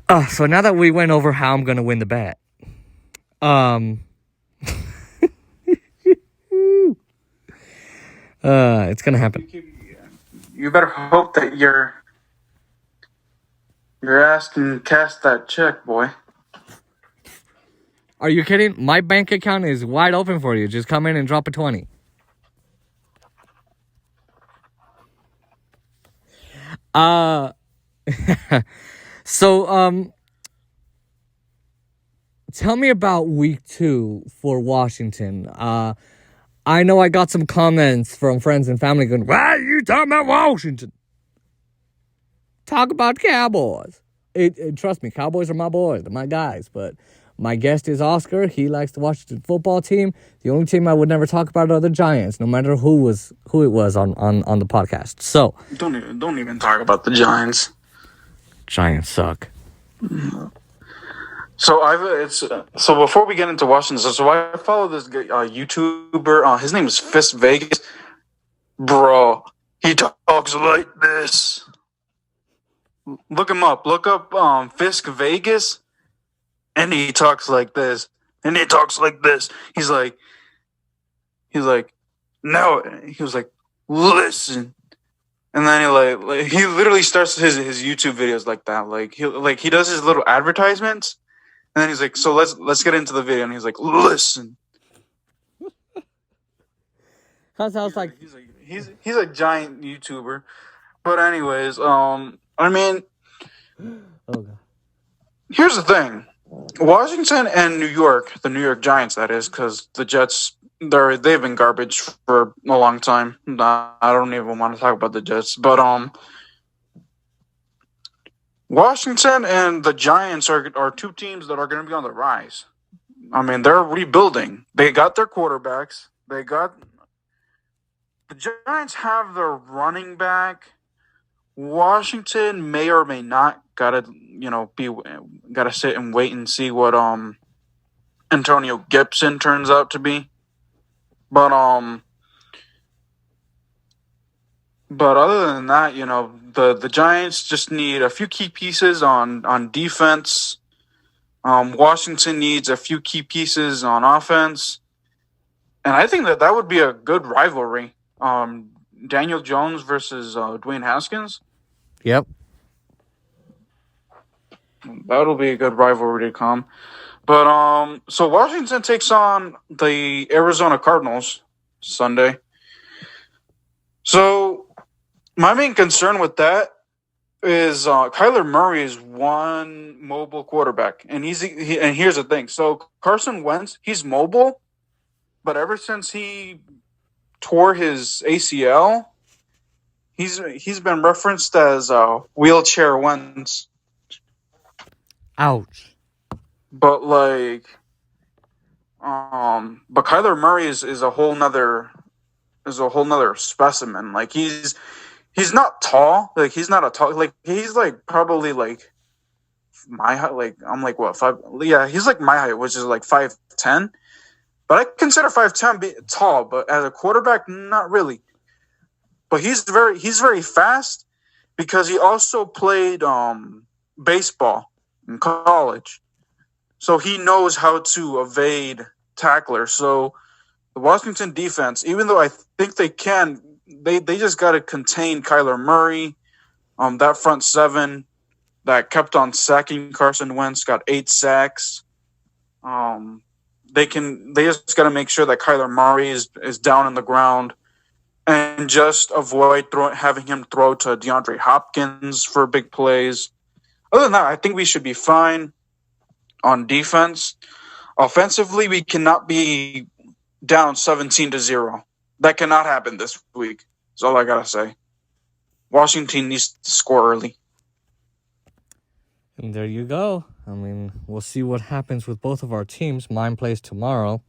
So now that we went over how I'm gonna win the bet, um, it's gonna happen. You better hope that your ass can cash that check, boy. Are you kidding? My bank account is wide open for you. Just come in and drop a 20. So tell me about week 2 for Washington. I know I got some comments from friends and family going, "Why are you talking about Washington? Talk about Cowboys." Trust me, Cowboys are my boys. They're my guys. But my guest is Oscar. He likes the Washington football team. The only team I would never talk about are the Giants, no matter who it was on the podcast. So Don't even talk about the Giants. Giants suck. So before we get into Washington, so I follow this YouTuber. His name is Fist Vegas. Bro, he talks like this. Look him up. Look up Fisk Vegas, and he talks like this. And he talks like this. He's like, no. He was like, listen. And then he literally starts his YouTube videos like that. He does his little advertisements. And then he's like, so let's get into the video. And he's like, listen. Cause I was like, he's a giant YouTuber. But anyways, I mean, oh god. Here's the thing: Washington and New York, the New York Giants, that is, because the Jets, they've been garbage for a long time. I don't even want to talk about the Jets, but Washington and the Giants are two teams that are going to be on the rise. I mean, they're rebuilding. They got their quarterbacks. The Giants have their running back. Washington may or may not gotta sit and wait and see what Antonio Gibson turns out to be. But other than that, the Giants just need a few key pieces on defense. Washington needs a few key pieces on offense. And I think that would be a good rivalry. Daniel Jones versus Dwayne Haskins. Yep. That'll be a good rivalry to come. But so Washington takes on the Arizona Cardinals Sunday. So my main concern with that is Kyler Murray is one mobile quarterback, and and here's the thing. So Carson Wentz, he's mobile, but ever since he tore his ACL, he's been referenced as wheelchair Wentz. Ouch. But but Kyler Murray is a whole nother specimen. Like he's not tall. Like he's not a tall. Like he's like probably like my height. Like I'm like what 5? Yeah, he's like my height, which is like 5'10". But I consider 5'10" tall. But as a quarterback, not really. But he's very fast because he also played baseball in college. So he knows how to evade tacklers. So the Washington defense, even though I think they just got to contain Kyler Murray. That front seven that kept on sacking Carson Wentz got 8 sacks. They just got to make sure that Kyler Murray is down on the ground and just avoid having him throw to DeAndre Hopkins for big plays. Other than that, I think we should be fine on defense. Offensively, we cannot be down 17-0. That cannot happen this week. That's all I gotta say. Washington needs to score early. And there you go. I mean, we'll see what happens with both of our teams. Mine plays tomorrow.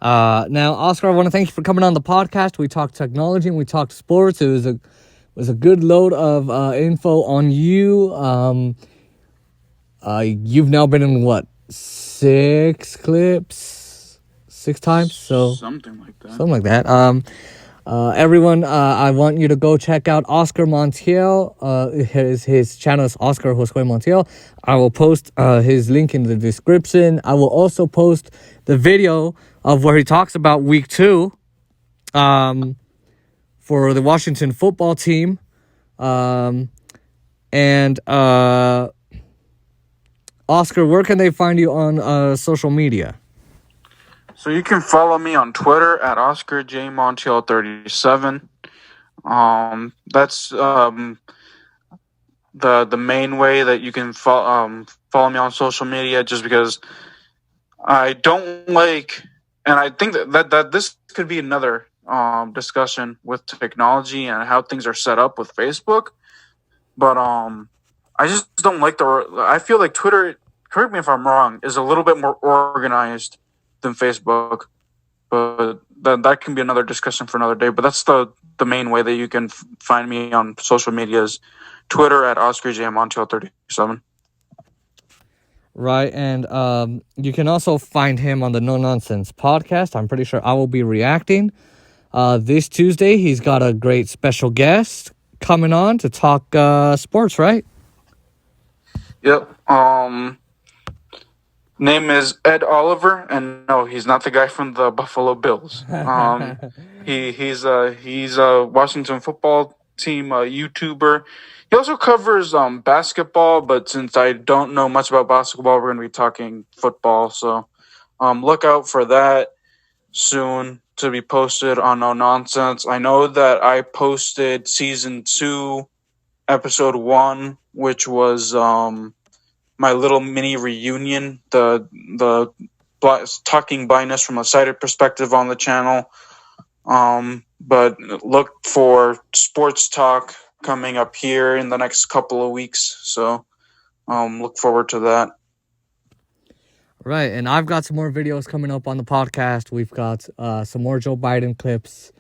Now, Oscar, I want to thank you for coming on the podcast. We talked technology and we talked sports. It was a good load of info on you. You've now been in what, 6 clips, 6 times? So something like that. Something like that. Everyone, I want you to go check out Oscar Montiel. His channel is Oscar Montiel. I will post his link in the description. I will also post the video of where he talks about week 2 for the Washington football team. Oscar, where can they find you on social media? So you can follow me on Twitter at Oscar J Montiel 37. That's the main way that you can follow me on social media. Just because I don't like, and I think that this could be another discussion with technology and how things are set up with Facebook. But I just don't like I feel like Twitter, correct me if I'm wrong, is a little bit more organized than Facebook. But that can be another discussion for another day. But that's the main way that you can find me on social media is Twitter at Oscar J Montiel 37. Right, and you can also find him on the No Nonsense podcast. I'm pretty sure I will be reacting. This Tuesday, he's got a great special guest coming on to talk sports, right? Yep. Name is Ed Oliver, and no, he's not the guy from the Buffalo Bills. He's a Washington football team YouTuber. He also covers basketball, but since I don't know much about basketball, we're going to be talking football. So look out for that soon to be posted on No Nonsense. I know that I posted season 2, episode 1, which was my little mini reunion, the talking blindness from a sighted perspective on the channel. But look for sports talk coming up here in the next couple of weeks. So look forward to that. Right, and I've got some more videos coming up on the podcast. We've got some more Joe Biden clips.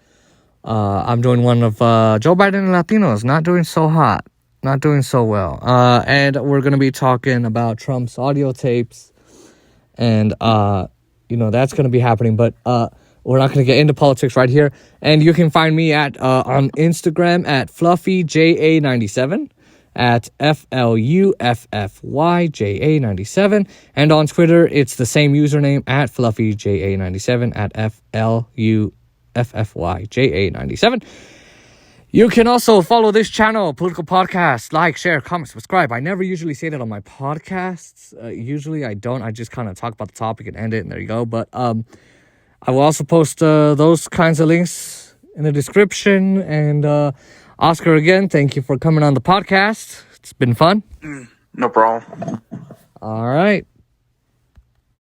I'm doing one of Joe Biden and Latinos, not doing so hot. Not doing so well. And we're going to be talking about Trump's audio tapes. And, that's going to be happening. But we're not going to get into politics right here. And you can find me at on Instagram at FluffyJA97. At FLUFFYJA97. And on Twitter, it's the same username at FluffyJA97. At FLUFFYJA97. You can also follow this channel, Political Podcast, like, share, comment, subscribe. I never usually say that on my podcasts. Usually I don't. I just kind of talk about the topic and end it, and there you go. But I will also post those kinds of links in the description. And Oscar, again, thank you for coming on the podcast. It's been fun. No problem.